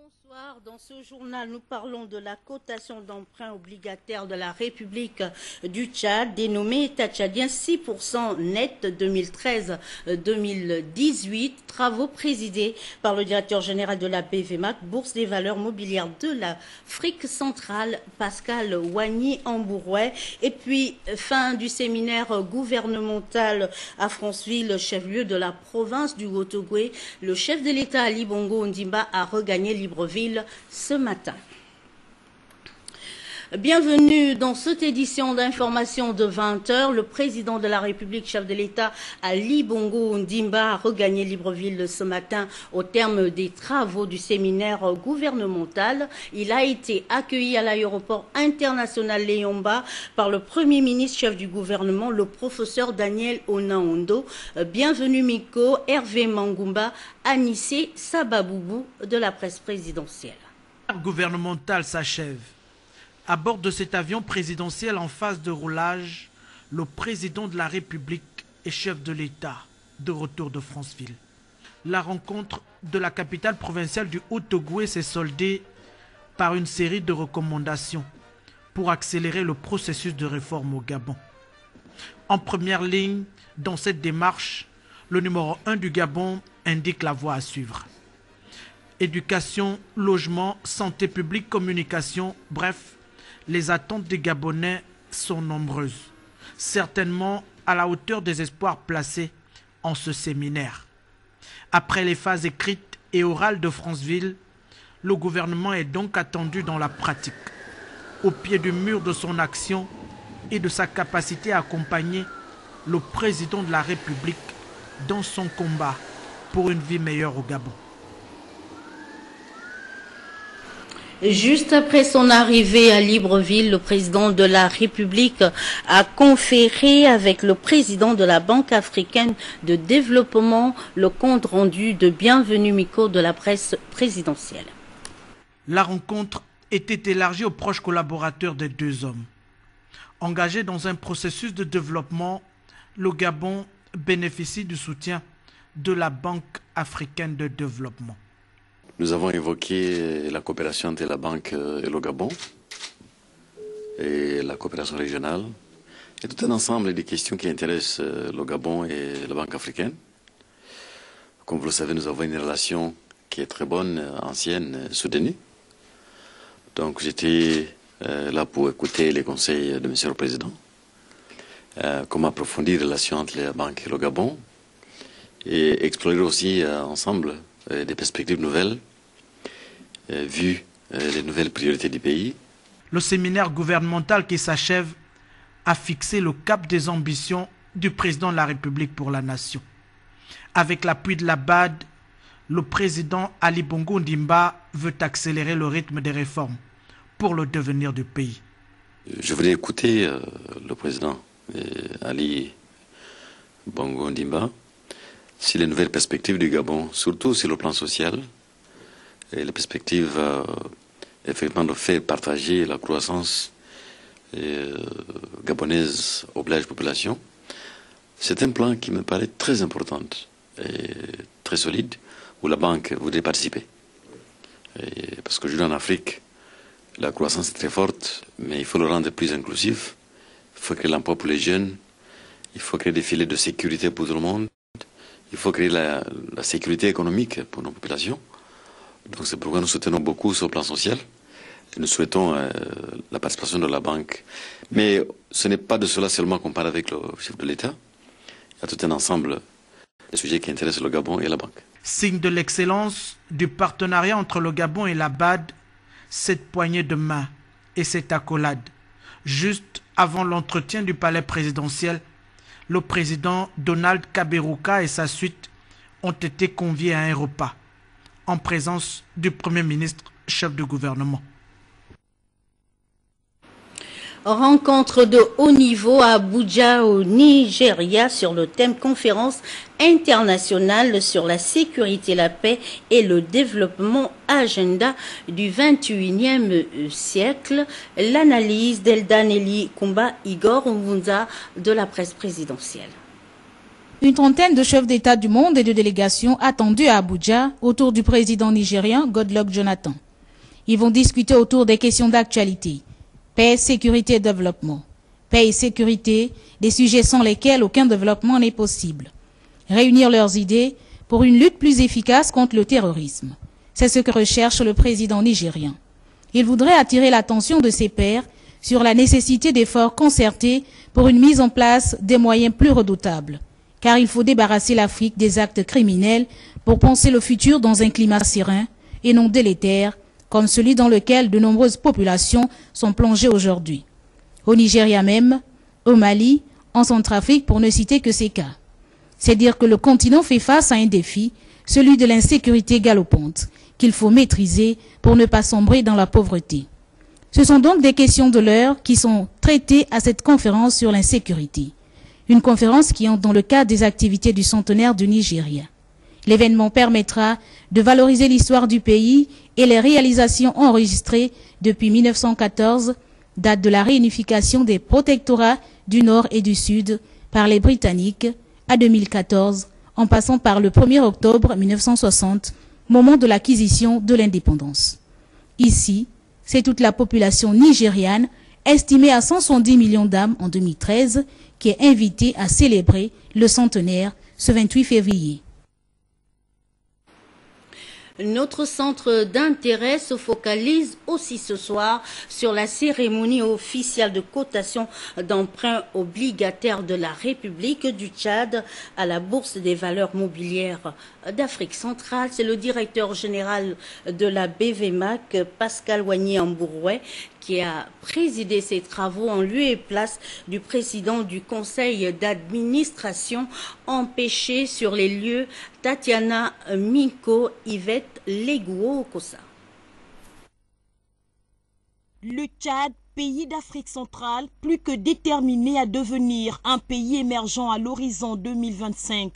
Bonsoir, dans ce journal, nous parlons de la cotation d'emprunt obligataire de la République du Tchad, dénommée État tchadien 6% net 2013-2018, travaux présidés par le directeur général de la BVMAC, Bourse des valeurs mobilières de l'Afrique centrale, Pascal Wagny-Ambourouet. Et puis, fin du séminaire gouvernemental à Franceville, chef-lieu de la province du Haut-Ogooué. Le chef de l'État, Ali Bongo Ondimba, a regagné Libreville ce matin. Bienvenue dans cette édition d'information de 20h. Le président de la République, chef de l'État, Ali Bongo Ondimba, a regagné Libreville ce matin au terme des travaux du séminaire gouvernemental. Il a été accueilli à l'aéroport international Léomba par le Premier ministre, chef du gouvernement, le professeur Daniel Onaondo. Bienvenue Miko, Hervé Mangumba, Anissé Sababoubou de la presse présidentielle. Le gouvernemental s'achève. À bord de cet avion présidentiel en phase de roulage, le président de la République et chef de l'État de retour de Franceville. La rencontre de la capitale provinciale du Haut-Ogooué s'est soldée par une série de recommandations pour accélérer le processus de réforme au Gabon. En première ligne, dans cette démarche, le numéro 1 du Gabon indique la voie à suivre. Éducation, logement, santé publique, communication, bref, les attentes des Gabonais sont nombreuses, certainement à la hauteur des espoirs placés en ce séminaire. Après les phases écrites et orales de Franceville, le gouvernement est donc attendu dans la pratique, au pied du mur de son action et de sa capacité à accompagner le président de la République dans son combat pour une vie meilleure au Gabon. Juste après son arrivée à Libreville, le président de la République a conféré avec le président de la Banque africaine de développement le compte rendu de Bienvenue Miko de la presse présidentielle. La rencontre était élargie aux proches collaborateurs des deux hommes. Engagé dans un processus de développement, le Gabon bénéficie du soutien de la Banque africaine de développement. Nous avons évoqué la coopération entre la Banque et le Gabon, et la coopération régionale, et tout un ensemble de questions qui intéressent le Gabon et la Banque africaine. Comme vous le savez, nous avons une relation qui est très bonne, ancienne, soutenue. Donc j'étais là pour écouter les conseils de M. le Président, comment approfondir les relations entre la Banque et le Gabon, et explorer aussi ensemble des perspectives nouvelles, vu les nouvelles priorités du pays. Le séminaire gouvernemental qui s'achève a fixé le cap des ambitions du président de la République pour la nation. Avec l'appui de la BAD, le président Ali Bongo Ondimba veut accélérer le rythme des réformes pour le devenir du pays. Je voulais écouter le président Ali Bongo Ondimba sur les nouvelles perspectives du Gabon, surtout sur le plan social, et les perspectives effectivement de faire partager la croissance gabonaise aux larges populations. C'est un plan qui me paraît très important et très solide, où la banque voudrait participer. Parce qu'aujourd'hui en Afrique, la croissance est très forte, mais il faut le rendre plus inclusif. Il faut créer l'emploi pour les jeunes, il faut créer des filets de sécurité pour tout le monde. Il faut créer la sécurité économique pour nos populations. Donc c'est pourquoi nous soutenons beaucoup sur le plan social. Et nous souhaitons la participation de la banque. Mais ce n'est pas de cela seulement qu'on parle avec le chef de l'État. Il y a tout un ensemble de sujets qui intéressent le Gabon et la banque. Signe de l'excellence du partenariat entre le Gabon et la BAD, cette poignée de main et cette accolade. Juste avant l'entretien du palais présidentiel, le président Donald Kaberuka et sa suite ont été conviés à un repas en présence du Premier ministre, chef du gouvernement. Rencontre de haut niveau à Abuja au Nigeria sur le thème conférence internationale sur la sécurité, la paix et le développement agenda du 21e siècle. L'analyse d'Eldaneli Kumba Igor Omunza de la presse présidentielle. Une trentaine de chefs d'État du monde et de délégations attendus à Abuja autour du président nigérien Goodluck Jonathan. Ils vont discuter autour des questions d'actualité. Paix, sécurité et développement. Paix et sécurité, des sujets sans lesquels aucun développement n'est possible. Réunir leurs idées pour une lutte plus efficace contre le terrorisme. C'est ce que recherche le président nigérien. Il voudrait attirer l'attention de ses pairs sur la nécessité d'efforts concertés pour une mise en place des moyens plus redoutables. Car il faut débarrasser l'Afrique des actes criminels pour penser le futur dans un climat serein et non délétère, comme celui dans lequel de nombreuses populations sont plongées aujourd'hui. Au Nigeria même, au Mali, en Centrafrique, pour ne citer que ces cas. C'est dire que le continent fait face à un défi, celui de l'insécurité galopante, qu'il faut maîtriser pour ne pas sombrer dans la pauvreté. Ce sont donc des questions de l'heure qui sont traitées à cette conférence sur l'insécurité. Une conférence qui entre dans le cadre des activités du centenaire du Nigeria. L'événement permettra de valoriser l'histoire du pays et les réalisations enregistrées depuis 1914, date de la réunification des protectorats du Nord et du Sud par les Britanniques, à 2014, en passant par le 1er octobre 1960, moment de l'acquisition de l'indépendance. Ici, c'est toute la population nigériane, estimée à 170 millions d'âmes en 2013, qui est invitée à célébrer le centenaire ce 28 février. Notre centre d'intérêt se focalise aussi ce soir sur la cérémonie officielle de cotation d'emprunts obligataires de la République du Tchad à la Bourse des valeurs mobilières d'Afrique centrale. C'est le directeur général de la BVMAC, Pascal Wagné-Ambouroué, qui a présidé ces travaux en lieu et place du président du conseil d'administration empêché sur les lieux, Tatiana Miko Yvette Legouo-Kossa. Le Tchad, pays d'Afrique centrale, plus que déterminé à devenir un pays émergent à l'horizon 2025.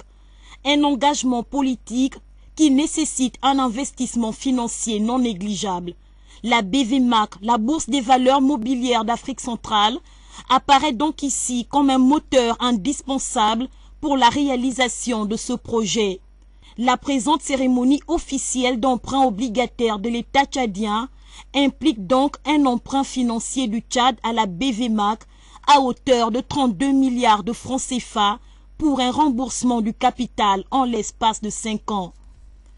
Un engagement politique qui nécessite un investissement financier non négligeable. La BVMAC, la Bourse des valeurs mobilières d'Afrique centrale, apparaît donc ici comme un moteur indispensable pour la réalisation de ce projet. La présente cérémonie officielle d'emprunt obligataire de l'État tchadien implique donc un emprunt financier du Tchad à la BVMAC à hauteur de 32 milliards de francs CFA pour un remboursement du capital en l'espace de 5 ans.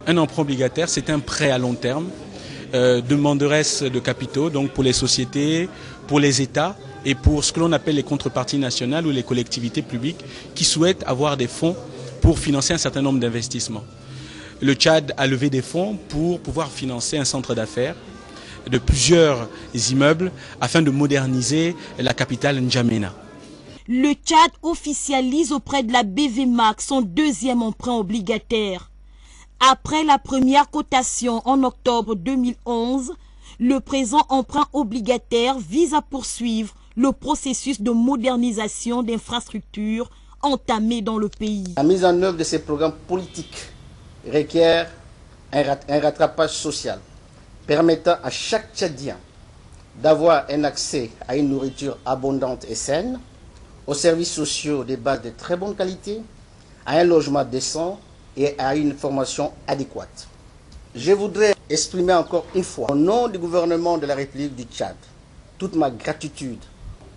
Un emprunt obligataire, c'est un prêt à long terme, demanderesse de capitaux, donc pour les sociétés, pour les États et pour ce que l'on appelle les contreparties nationales ou les collectivités publiques qui souhaitent avoir des fonds pour financer un certain nombre d'investissements. Le Tchad a levé des fonds pour pouvoir financer un centre d'affaires de plusieurs immeubles afin de moderniser la capitale N'Djamena. Le Tchad officialise auprès de la BVMAC son deuxième emprunt obligataire. Après la première cotation en octobre 2011, le présent emprunt obligataire vise à poursuivre le processus de modernisation d'infrastructures entamé dans le pays. La mise en œuvre de ces programmes politiques requiert un rattrapage social permettant à chaque Tchadien d'avoir un accès à une nourriture abondante et saine, aux services sociaux de base de très bonne qualité, à un logement décent et à une formation adéquate. Je voudrais exprimer encore une fois, au nom du gouvernement de la République du Tchad, toute ma gratitude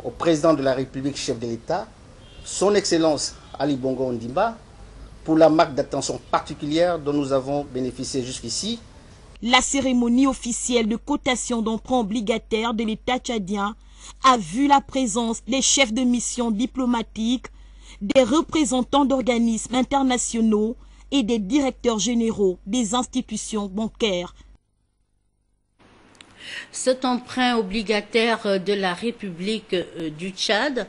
au président de la République, chef de l'État, son Excellence Ali Bongo Ondimba, pour la marque d'attention particulière dont nous avons bénéficié jusqu'ici. La cérémonie officielle de cotation d'emprunt obligataire de l'État tchadien a vu la présence des chefs de mission diplomatiques, des représentants d'organismes internationaux et des directeurs généraux des institutions bancaires. Cet emprunt obligataire de la République du Tchad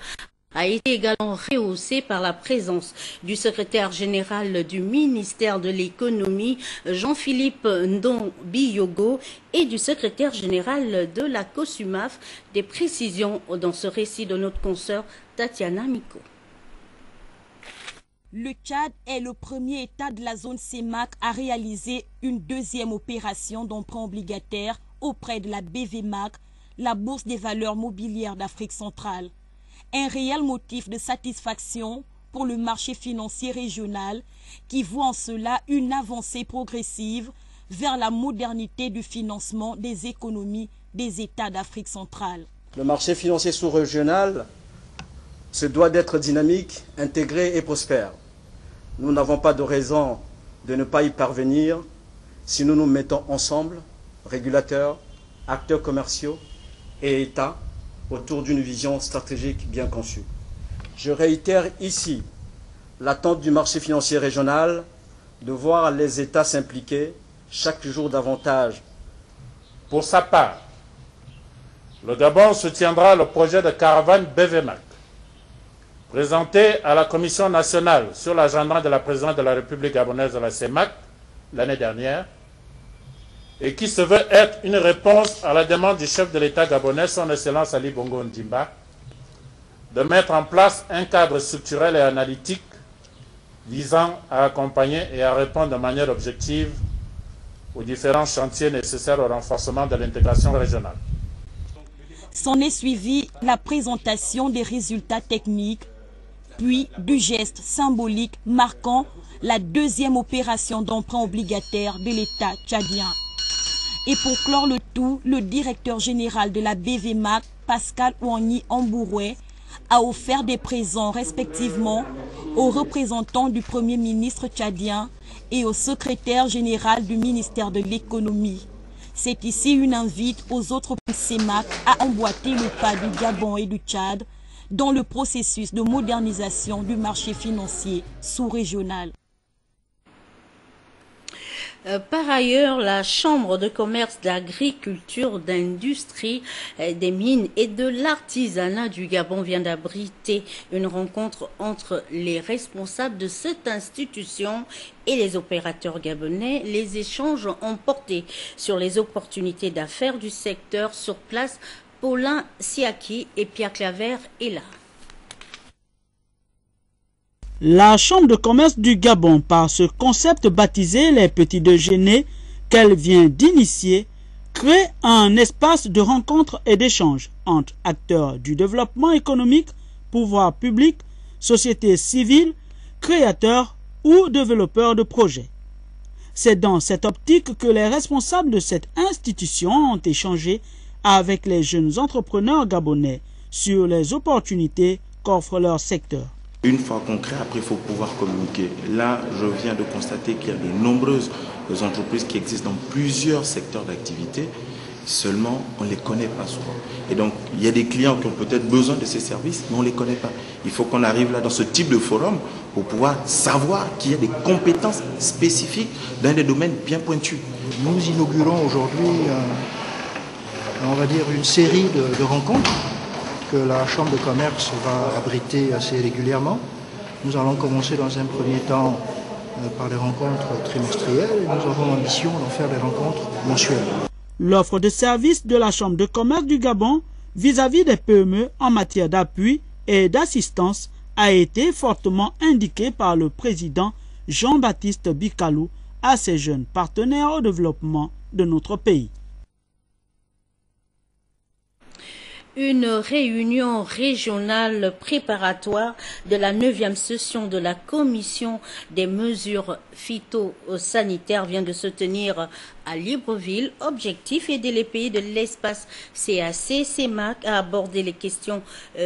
a été également rehaussé par la présence du secrétaire général du ministère de l'économie, Jean-Philippe Ndon-Biyogo, et du secrétaire général de la COSUMAF. Des précisions dans ce récit de notre consoeur Tatiana Miko. Le Tchad est le premier État de la zone CEMAC à réaliser une deuxième opération d'emprunt obligataire auprès de la BVMAC, la Bourse des valeurs mobilières d'Afrique centrale. Un réel motif de satisfaction pour le marché financier régional qui voit en cela une avancée progressive vers la modernité du financement des économies des États d'Afrique centrale. Le marché financier sous-régional se doit d'être dynamique, intégré et prospère. Nous n'avons pas de raison de ne pas y parvenir si nous nous mettons ensemble, régulateurs, acteurs commerciaux et États, autour d'une vision stratégique bien conçue. Je réitère ici l'attente du marché financier régional de voir les États s'impliquer chaque jour davantage. Pour sa part, le Gabon soutiendra le projet de caravane BVMAC, présenté à la Commission nationale sur l'agenda de la présidente de la République gabonaise de la CEMAC l'année dernière, et qui se veut être une réponse à la demande du chef de l'État gabonais, son Excellence Ali Bongo Ondimba, de mettre en place un cadre structurel et analytique visant à accompagner et à répondre de manière objective aux différents chantiers nécessaires au renforcement de l'intégration régionale. S'en est suivi la présentation des résultats techniques, puis du geste symbolique marquant la deuxième opération d'emprunt obligataire de l'État tchadien. Et pour clore le tout, le directeur général de la BVMAC, Pascal Ouani Ambouroué, a offert des présents respectivement aux représentants du Premier ministre tchadien et au secrétaire général du ministère de l'économie. C'est ici une invite aux autres CEMAC à emboîter le pas du Gabon et du Tchad dans le processus de modernisation du marché financier sous-régional. Par ailleurs, la Chambre de commerce, d'agriculture, d'industrie, des mines et de l'artisanat du Gabon vient d'abriter une rencontre entre les responsables de cette institution et les opérateurs gabonais. Les échanges ont porté sur les opportunités d'affaires du secteur sur place. Paulin Siaki et Pierre Claver est là. La Chambre de commerce du Gabon, par ce concept baptisé les petits déjeuners qu'elle vient d'initier, crée un espace de rencontre et d'échange entre acteurs du développement économique, pouvoir public, société civile, créateurs ou développeurs de projets. C'est dans cette optique que les responsables de cette institution ont échangé avec les jeunes entrepreneurs gabonais sur les opportunités qu'offre leur secteur. Une fois qu'on crée, après il faut pouvoir communiquer. Là, je viens de constater qu'il y a de nombreuses entreprises qui existent dans plusieurs secteurs d'activité, seulement on ne les connaît pas souvent. Et donc, il y a des clients qui ont peut-être besoin de ces services, mais on ne les connaît pas. Il faut qu'on arrive là dans ce type de forum pour pouvoir savoir qu'il y a des compétences spécifiques dans des domaines bien pointus. Nous inaugurons aujourd'hui, on va dire, une série de rencontres que la Chambre de commerce va abriter assez régulièrement. Nous allons commencer dans un premier temps par des rencontres trimestrielles et nous avons l'ambition d'en faire des rencontres mensuelles. L'offre de services de la Chambre de commerce du Gabon vis-à-vis des PME en matière d'appui et d'assistance a été fortement indiquée par le président Jean-Baptiste Bikalou à ses jeunes partenaires au développement de notre pays. Une réunion régionale préparatoire de la 9e session de la Commission des mesures phytosanitaires vient de se tenir à Libreville. Objectif, aider les pays de l'espace CAC-CEMAC à aborder les questions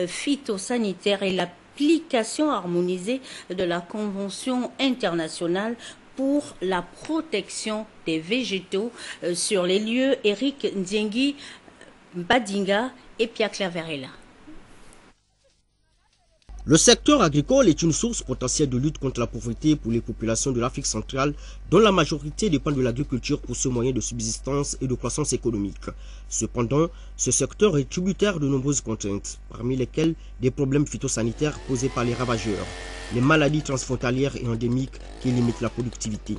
phytosanitaires et l'application harmonisée de la Convention internationale pour la protection des végétaux sur les lieux. Eric Ndiengi Badinga et Pierre Claverella. Le secteur agricole est une source potentielle de lutte contre la pauvreté pour les populations de l'Afrique centrale, dont la majorité dépend de l'agriculture pour ce moyen de subsistance et de croissance économique. Cependant, ce secteur est tributaire de nombreuses contraintes, parmi lesquelles des problèmes phytosanitaires posés par les ravageurs, les maladies transfrontalières et endémiques qui limitent la productivité.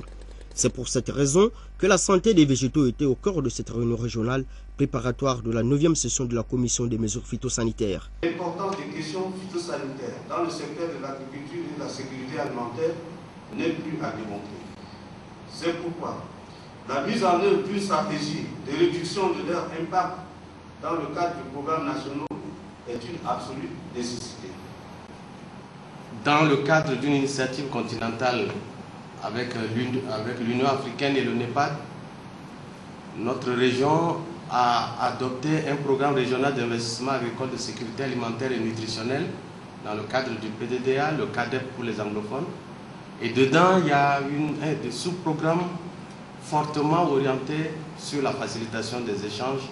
C'est pour cette raison que la santé des végétaux était au cœur de cette réunion régionale préparatoire de la 9e session de la Commission des mesures phytosanitaires. L'importance des questions phytosanitaires dans le secteur de l'agriculture et de la sécurité alimentaire n'est plus à démontrer. C'est pourquoi la mise en œuvre d'une stratégie de réduction de leur impact dans le cadre du programme national est une absolue nécessité. dans le cadre d'une initiative continentale avec l'Union africaine et le Népal, notre région a adopté un programme régional d'investissement agricole de sécurité alimentaire et nutritionnelle dans le cadre du PDDA, le CADEP pour les anglophones. Et dedans, il y a des sous-programmes fortement orientés sur la facilitation des échanges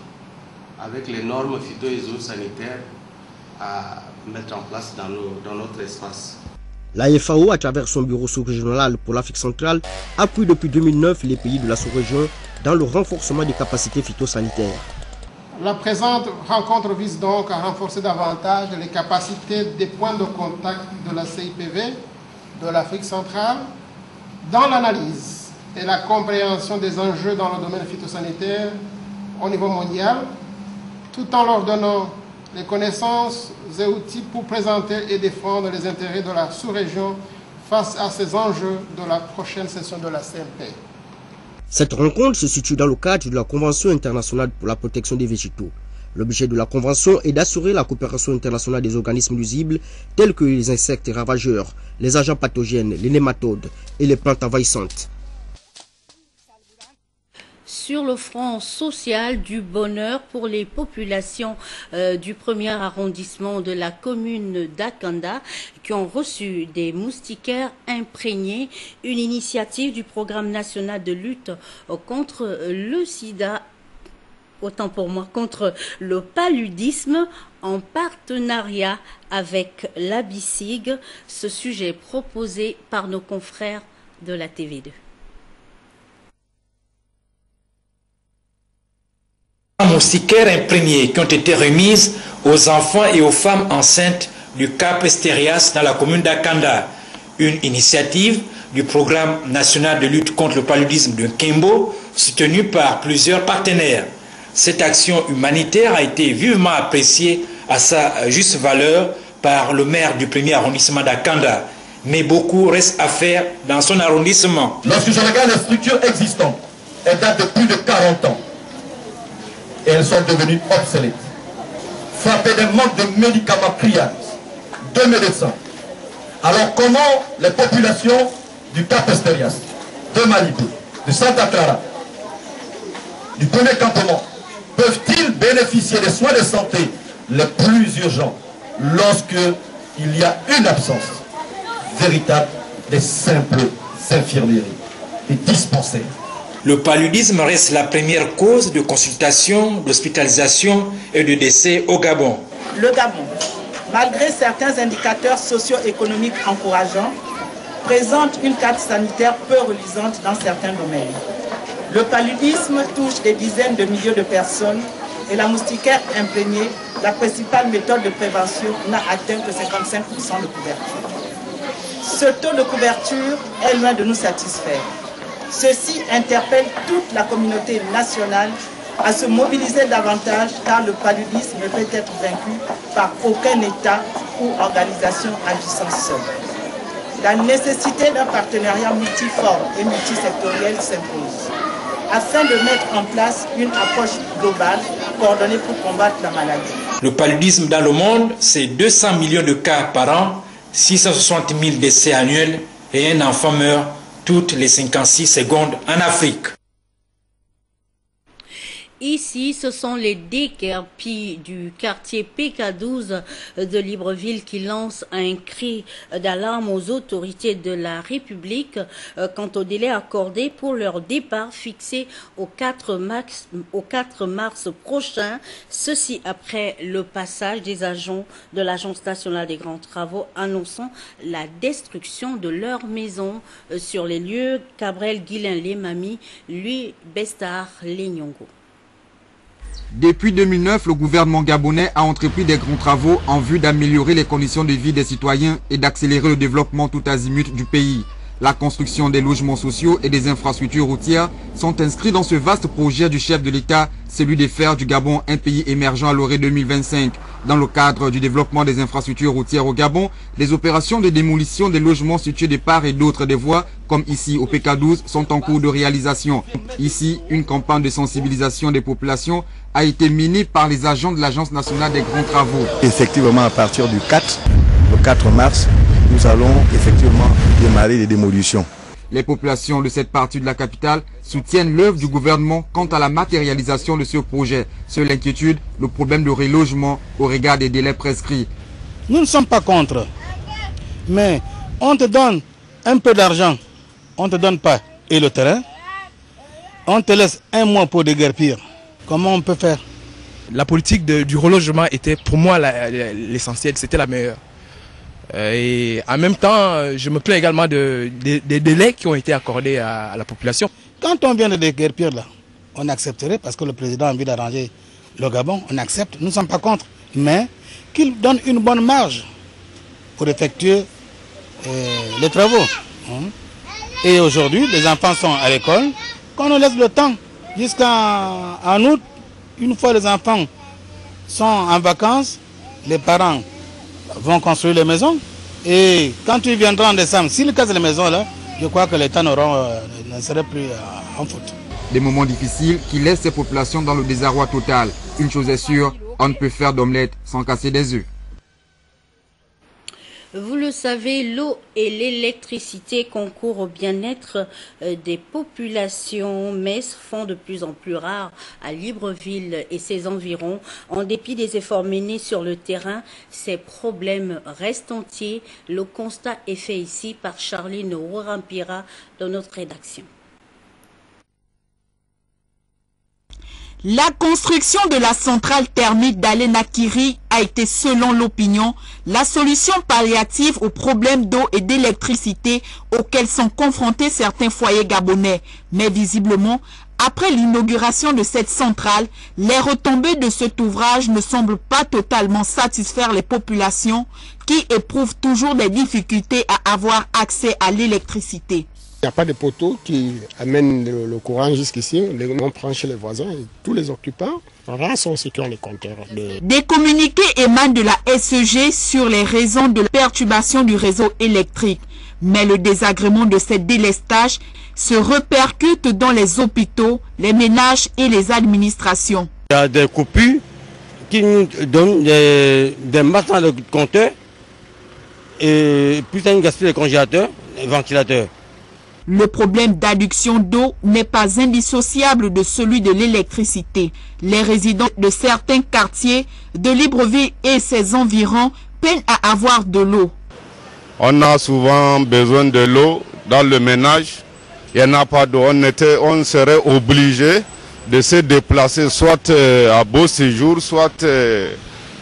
avec les normes phyto- et zoosanitaires à mettre en place dans notre espace. La FAO, à travers son bureau sous-régional pour l'Afrique centrale, appuie depuis 2009 les pays de la sous-région dans le renforcement des capacités phytosanitaires. La présente rencontre vise donc à renforcer davantage les capacités des points de contact de la CIPV de l'Afrique centrale dans l'analyse et la compréhension des enjeux dans le domaine phytosanitaire au niveau mondial, tout en leur donnant les connaissances et outils pour présenter et défendre les intérêts de la sous-région face à ces enjeux de la prochaine session de la CMP. Cette rencontre se situe dans le cadre de la Convention internationale pour la protection des végétaux. L'objet de la Convention est d'assurer la coopération internationale des organismes nuisibles tels que les insectes ravageurs, les agents pathogènes, les nématodes et les plantes envahissantes. Sur le front social, du bonheur pour les populations du premier arrondissement de la commune d'Akanda qui ont reçu des moustiquaires imprégnés, une initiative du programme national de lutte contre le sida, autant pour moi, contre le paludisme en partenariat avec l'ABICIG, ce sujet proposé par nos confrères de la TV2. Moustiquaires imprégnés qui ont été remises aux enfants et aux femmes enceintes du Cap Esterias dans la commune d'Akanda. Une initiative du programme national de lutte contre le paludisme de Kembo, soutenue par plusieurs partenaires. Cette action humanitaire a été vivement appréciée à sa juste valeur par le maire du premier arrondissement d'Akanda. Mais beaucoup reste à faire dans son arrondissement. Lorsque je regarde les structures existantes, elles datent de plus de 40 ans. Et elles sont devenues obsolètes. Frappées d'un manque de médicaments criards, de médecins. Alors comment les populations du Cap Esterias, de Malibu, de Santa Clara, du premier campement, peuvent-ils bénéficier des soins de santé les plus urgents lorsque il y a une absence véritable des simples infirmeries et dispensaires? Le paludisme reste la première cause de consultation, d'hospitalisation et de décès au Gabon. Le Gabon, malgré certains indicateurs socio-économiques encourageants, présente une carte sanitaire peu reluisante dans certains domaines. Le paludisme touche des dizaines de milliers de personnes et la moustiquaire imprégnée, la principale méthode de prévention, n'a atteint que 55% de couverture. Ce taux de couverture est loin de nous satisfaire. Ceci interpelle toute la communauté nationale à se mobiliser davantage car le paludisme ne peut être vaincu par aucun État ou organisation agissant seul. La nécessité d'un partenariat multiforme et multisectoriel s'impose afin de mettre en place une approche globale coordonnée pour combattre la maladie. Le paludisme dans le monde, c'est 200 millions de cas par an, 660 000 décès annuels et un enfant meurt toutes les 56 secondes en Afrique. Ici, ce sont les déguerpis du quartier PK12 de Libreville qui lancent un cri d'alarme aux autorités de la République quant au délai accordé pour leur départ fixé au 4 mars prochain. Ceci après le passage des agents de l'Agence nationale des grands travaux annonçant la destruction de leur maison sur les lieux Cabrel Guilain Lemami, lui Bestar Lenyongo. Depuis 2009, le gouvernement gabonais a entrepris des grands travaux en vue d'améliorer les conditions de vie des citoyens et d'accélérer le développement tout azimut du pays. La construction des logements sociaux et des infrastructures routières sont inscrits dans ce vaste projet du chef de l'État, celui de faire du Gabon un pays émergent à l'horizon 2025. Dans le cadre du développement des infrastructures routières au Gabon, les opérations de démolition des logements situés de part et d'autre des voies, comme ici au PK12, sont en cours de réalisation. Ici, une campagne de sensibilisation des populations a été menée par les agents de l'Agence nationale des grands travaux. Effectivement, à partir du 4 mars, nous allons effectivement démarrer les démolitions. Les populations de cette partie de la capitale soutiennent l'œuvre du gouvernement quant à la matérialisation de ce projet. Seule inquiétude, le problème de relogement au regard des délais prescrits. Nous ne sommes pas contre, mais on te donne un peu d'argent, on ne te donne pas et le terrain, on te laisse un mois pour déguerpir. Comment on peut faire? La politique du relogement était pour moi l'essentiel, c'était la meilleure. Et en même temps, je me plains également des délais qui ont été accordés à la population. Quand on vient de déguerpir là, on accepterait parce que le président a envie d'arranger le Gabon, on accepte, nous ne sommes pas contre, mais qu'il donne une bonne marge pour effectuer les travaux. Et aujourd'hui, les enfants sont à l'école, qu'on nous laisse le temps jusqu'en août, une fois les enfants sont en vacances, les parents vont construire les maisons. Et quand tu viendras en décembre, s'ils cassent les maisons là, je crois que l'État ne serait plus en faute. Des moments difficiles qui laissent ces populations dans le désarroi total. Une chose est sûre, on ne peut faire d'omelette sans casser des œufs. Vous le savez, l'eau et l'électricité concourent au bien-être des populations, mais se font de plus en plus rares à Libreville et ses environs. En dépit des efforts menés sur le terrain, ces problèmes restent entiers. Le constat est fait ici par Charline Ourampira de notre rédaction. La construction de la centrale thermique d'Alenakiri a été, selon l'opinion, la solution palliative aux problèmes d'eau et d'électricité auxquels sont confrontés certains foyers gabonais. Mais visiblement, après l'inauguration de cette centrale, les retombées de cet ouvrage ne semblent pas totalement satisfaire les populations qui éprouvent toujours des difficultés à avoir accès à l'électricité. Il n'y a pas de poteau qui amène le courant jusqu'ici. On prend chez les voisins et tous les occupants, rares sont ceux qui ont les compteurs. Des communiqués émanent de la SEG sur les raisons de la perturbation du réseau électrique. Mais le désagrément de ces délestages se répercute dans les hôpitaux, les ménages et les administrations. Il y a des coupures qui nous donnent des matins de compteurs et plus tard, gaspillent les congélateurs, les ventilateurs. Le problème d'adduction d'eau n'est pas indissociable de celui de l'électricité. Les résidents de certains quartiers de Libreville et ses environs peinent à avoir de l'eau. On a souvent besoin de l'eau dans le ménage. Il n'y en a pas d'eau. On serait obligé de se déplacer soit à Beau Séjour, soit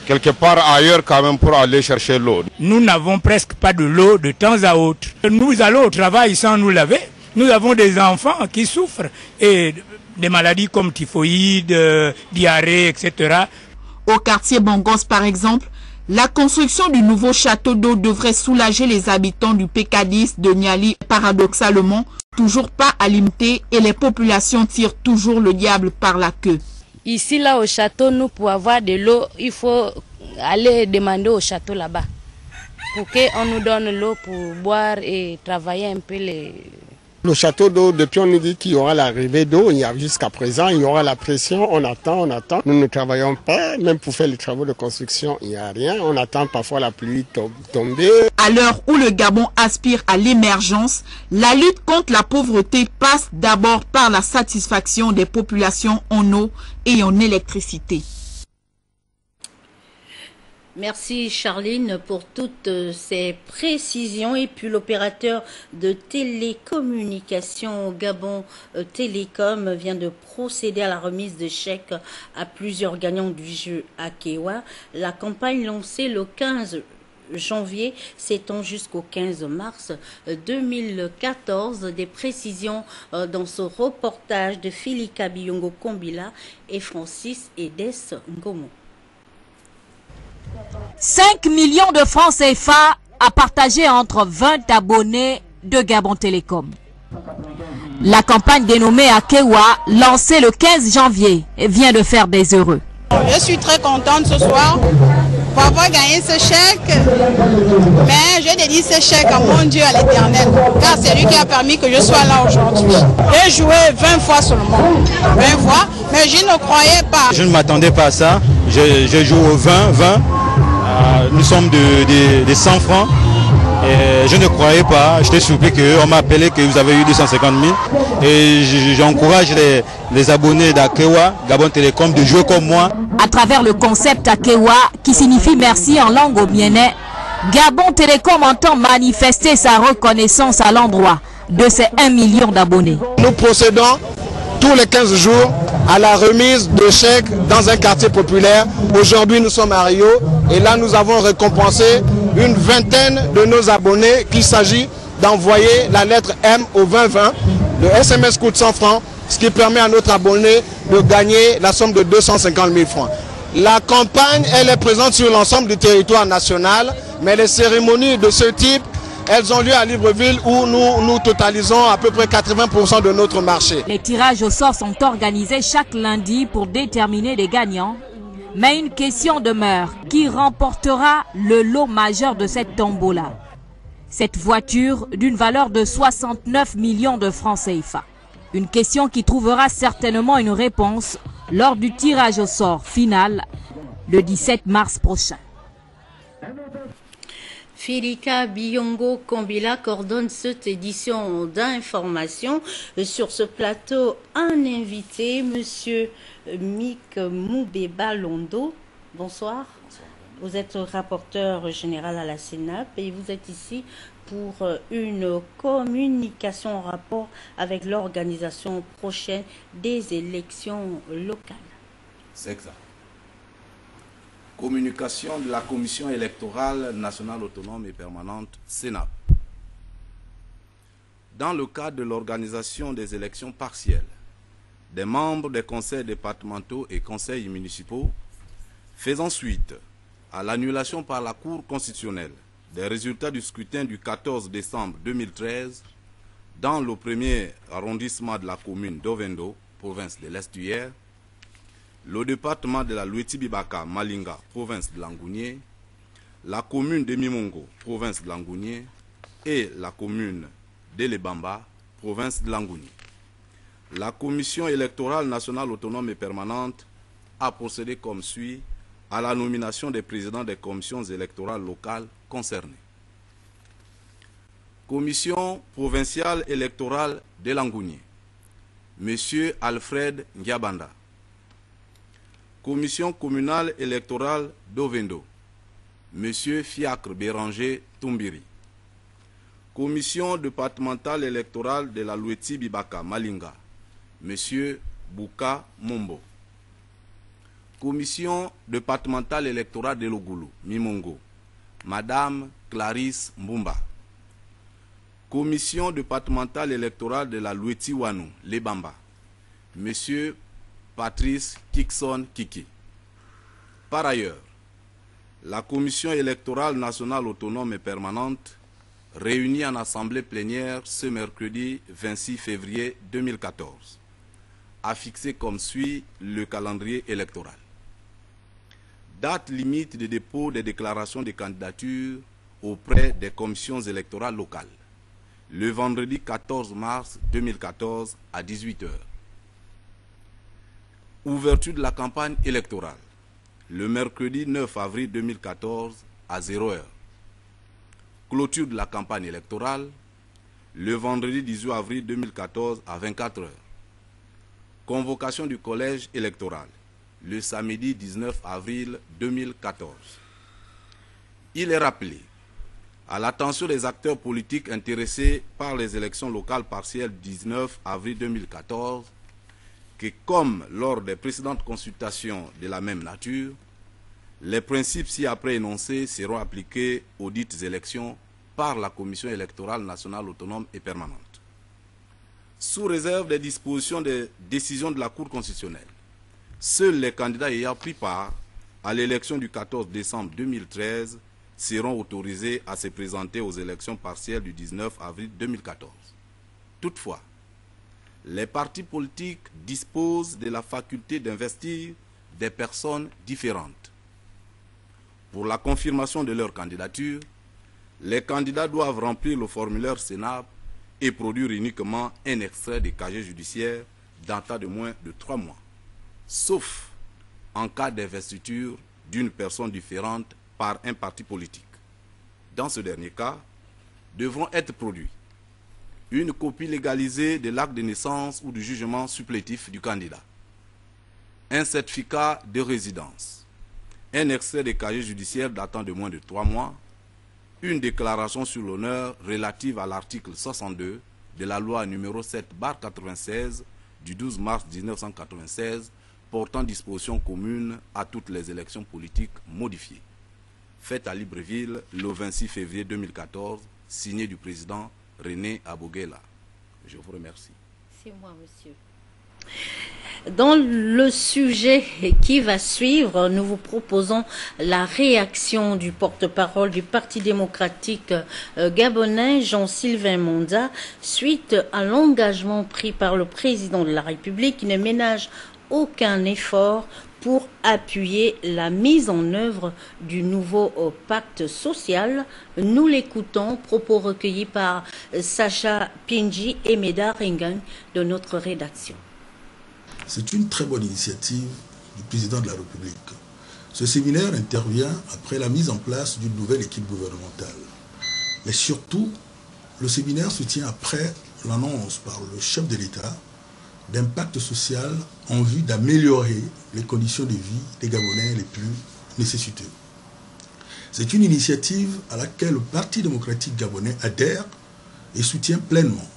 quelque part ailleurs quand même pour aller chercher l'eau. Nous n'avons presque pas de l'eau de temps à autre. Nous allons au travail sans nous laver. Nous avons des enfants qui souffrent et des maladies comme typhoïde, diarrhée, etc. Au quartier Bongos par exemple, la construction du nouveau château d'eau devrait soulager les habitants du Pécadis de Niali. Paradoxalement, toujours pas alimentés et les populations tirent toujours le diable par la queue. Ici, là, au château, nous, pour avoir de l'eau, il faut aller demander au château là-bas. Pour qu'on nous donne l'eau pour boire et travailler un peu les... Le château d'eau, depuis on nous dit qu'il y aura l'arrivée d'eau, il y a jusqu'à présent, il y aura la pression, on attend. Nous ne travaillons pas, même pour faire les travaux de construction, il n'y a rien. On attend parfois la pluie tomber. À l'heure où le Gabon aspire à l'émergence, la lutte contre la pauvreté passe d'abord par la satisfaction des populations en eau et en électricité. Merci Charline pour toutes ces précisions. Et puis l'opérateur de télécommunications Gabon Télécom vient de procéder à la remise de chèques à plusieurs gagnants du jeu Akewa. La campagne lancée le 15 janvier s'étend jusqu'au 15 mars 2014. Des précisions dans ce reportage de Philika Biyongo Kombila et Francis Edes Ngomo. 5 millions de francs CFA à partager entre 20 abonnés de Gabon Télécom. La campagne dénommée Akewa, lancée le 15 janvier, vient de faire des heureux. Je suis très contente ce soir pour avoir gagné ce chèque, mais je dédie ce chèque à mon Dieu, à l'Éternel, car c'est lui qui a permis que je sois là aujourd'hui. J'ai joué 20 fois seulement, 20 fois, mais je ne croyais pas. Je ne m'attendais pas à ça, je joue au 20. Nous sommes des 100 francs Et je ne croyais pas, j'étais surpris qu'on m'a appelé que vous avez eu 250 000. Et j'encourage les abonnés d'Akewa, Gabon Télécom, de jouer comme moi. À travers le concept Akewa, qui signifie merci en langue obienais, Gabon Télécom entend manifester sa reconnaissance à l'endroit de ses 1 million d'abonnés. Nous procédons tous les 15 jours à la remise de chèques dans un quartier populaire. Aujourd'hui, nous sommes à Rio et là, nous avons récompensé une vingtaine de nos abonnés qu'il s'agit d'envoyer la lettre M au 2020. Le SMS coûte 100 francs, ce qui permet à notre abonné de gagner la somme de 250 000 francs. La campagne, elle est présente sur l'ensemble du territoire national, mais les cérémonies de ce type, elles ont lieu à Libreville où nous totalisons à peu près 80% de notre marché. Les tirages au sort sont organisés chaque lundi pour déterminer les gagnants. Mais une question demeure, qui remportera le lot majeur de cette tombola? Cette voiture d'une valeur de 69 millions de francs CFA. Une question qui trouvera certainement une réponse lors du tirage au sort final le 17 mars prochain. Filika Biyongo Kombila coordonne cette édition d'information. Sur ce plateau, un invité, Monsieur Mick Moubeba Londo. Bonsoir. Vous êtes rapporteur général à la CNAP et vous êtes ici pour une communication en rapport avec l'organisation prochaine des élections locales. C'est exact. Communication de la Commission électorale nationale autonome et permanente, CNAP. Dans le cadre de l'organisation des élections partielles, des membres des conseils départementaux et conseils municipaux, faisant suite à l'annulation par la Cour constitutionnelle des résultats du scrutin du 14 décembre 2013 dans le premier arrondissement de la commune d'Ovendo, province de l'Est-Hier, le département de la Loueti-Bibaka, Malinga, province de Langounié, la commune de Mimongo, province de Langounié, et la commune de Lebamba, province de Langounié. La Commission électorale nationale autonome et permanente a procédé comme suit à la nomination des présidents des commissions électorales locales concernées. Commission provinciale électorale de Langounié, M. Alfred Ndiabanda. Commission communale électorale d'Ovendo, M. Fiacre Béranger Toumbiri. Commission départementale électorale de la Loueti-Bibaka, Malinga, M. Bouka Mombo. Commission départementale électorale de Logulu, Mimongo, Madame Clarisse Mbumba. Commission départementale électorale de la Loueti-Wanou, Lebamba, M. Patrice Kikson Kiki. Par ailleurs, la Commission électorale nationale autonome et permanente, réunie en assemblée plénière ce mercredi 26 février 2014, a fixé comme suit le calendrier électoral. Date limite de dépôt des déclarations de candidature auprès des commissions électorales locales, le vendredi 14 mars 2014 à 18 h. Ouverture de la campagne électorale, le mercredi 9 avril 2014 à 0 h. Clôture de la campagne électorale, le vendredi 18 avril 2014 à 24 h. Convocation du collège électoral, le samedi 19 avril 2014. Il est rappelé à l'attention des acteurs politiques intéressés par les élections locales partielles 19 avril 2014 que, comme lors des précédentes consultations de la même nature, les principes ci-après énoncés seront appliqués aux dites élections par la Commission électorale nationale autonome et permanente. Sous réserve des dispositions des décisions de la Cour constitutionnelle, seuls les candidats ayant pris part à l'élection du 14 décembre 2013 seront autorisés à se présenter aux élections partielles du 19 avril 2014. Toutefois, les partis politiques disposent de la faculté d'investir des personnes différentes. Pour la confirmation de leur candidature, les candidats doivent remplir le formulaire CNAP et produire uniquement un extrait des casiers judiciaires datant de moins de 3 mois, sauf en cas d'investiture d'une personne différente par un parti politique. Dans ce dernier cas, devront être produits. Une copie légalisée de l'acte de naissance ou du jugement supplétif du candidat. Un certificat de résidence. Un extrait de casier judiciaire datant de moins de 3 mois. Une déclaration sur l'honneur relative à l'article 62 de la loi numéro 7/96 du 12 mars 1996 portant dispositions communes à toutes les élections politiques modifiées. Faite à Libreville le 26 février 2014, signé du président René Aboguela. Je vous remercie. C'est moi, monsieur. Dans le sujet qui va suivre, nous vous proposons la réaction du porte-parole du Parti démocratique gabonais, Jean-Sylvain Monda, suite à l'engagement pris par le président de la République qui ne ménage aucun effort pour appuyer la mise en œuvre du nouveau pacte social. Nous l'écoutons, propos recueillis par Sacha Pinji et Meda Ringan de notre rédaction. C'est une très bonne initiative du président de la République. Ce séminaire intervient après la mise en place d'une nouvelle équipe gouvernementale. Mais surtout, le séminaire se tient après l'annonce par le chef de l'État d'un pacte social en vue d'améliorer les conditions de vie des Gabonais les plus nécessiteux. C'est une initiative à laquelle le Parti démocratique gabonais adhère et soutient pleinement.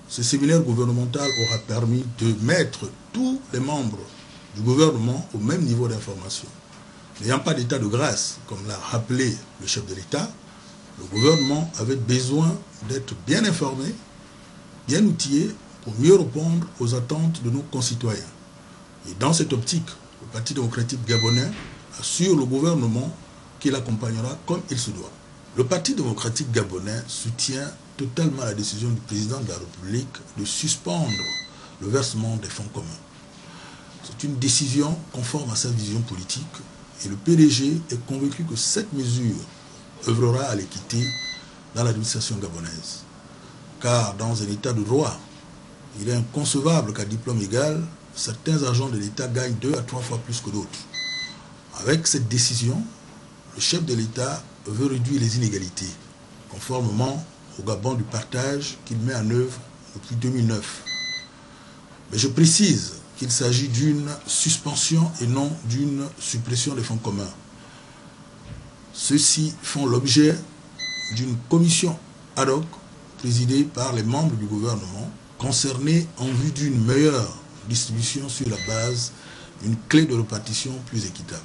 Ce séminaire gouvernemental aura permis de mettre tous les membres du gouvernement au même niveau d'information. N'ayant pas d'état de grâce, comme l'a rappelé le chef de l'État, le gouvernement avait besoin d'être bien informé, bien outillé pour mieux répondre aux attentes de nos concitoyens. Et dans cette optique, le Parti démocratique gabonais assure le gouvernement qu'il accompagnera comme il se doit. Le Parti démocratique gabonais soutient totalement la décision du président de la République de suspendre le versement des fonds communs. C'est une décision conforme à sa vision politique et le PDG est convaincu que cette mesure œuvrera à l'équité dans l'administration gabonaise. Car dans un état de droit, il est inconcevable qu'à diplôme égal, certains agents de l'État gagnent 2 à 3 fois plus que d'autres. Avec cette décision, le chef de l'État veut réduire les inégalités, conformément au Gabon du partage qu'il met en œuvre depuis 2009. Mais je précise qu'il s'agit d'une suspension et non d'une suppression des fonds communs. Ceux-ci font l'objet d'une commission ad hoc présidée par les membres du gouvernement concernés en vue d'une meilleure distribution sur la base d'une clé de répartition plus équitable.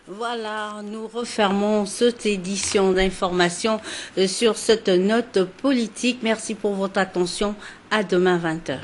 Voilà, nous refermons cette édition d'information sur cette note politique. Merci pour votre attention. À demain 20h.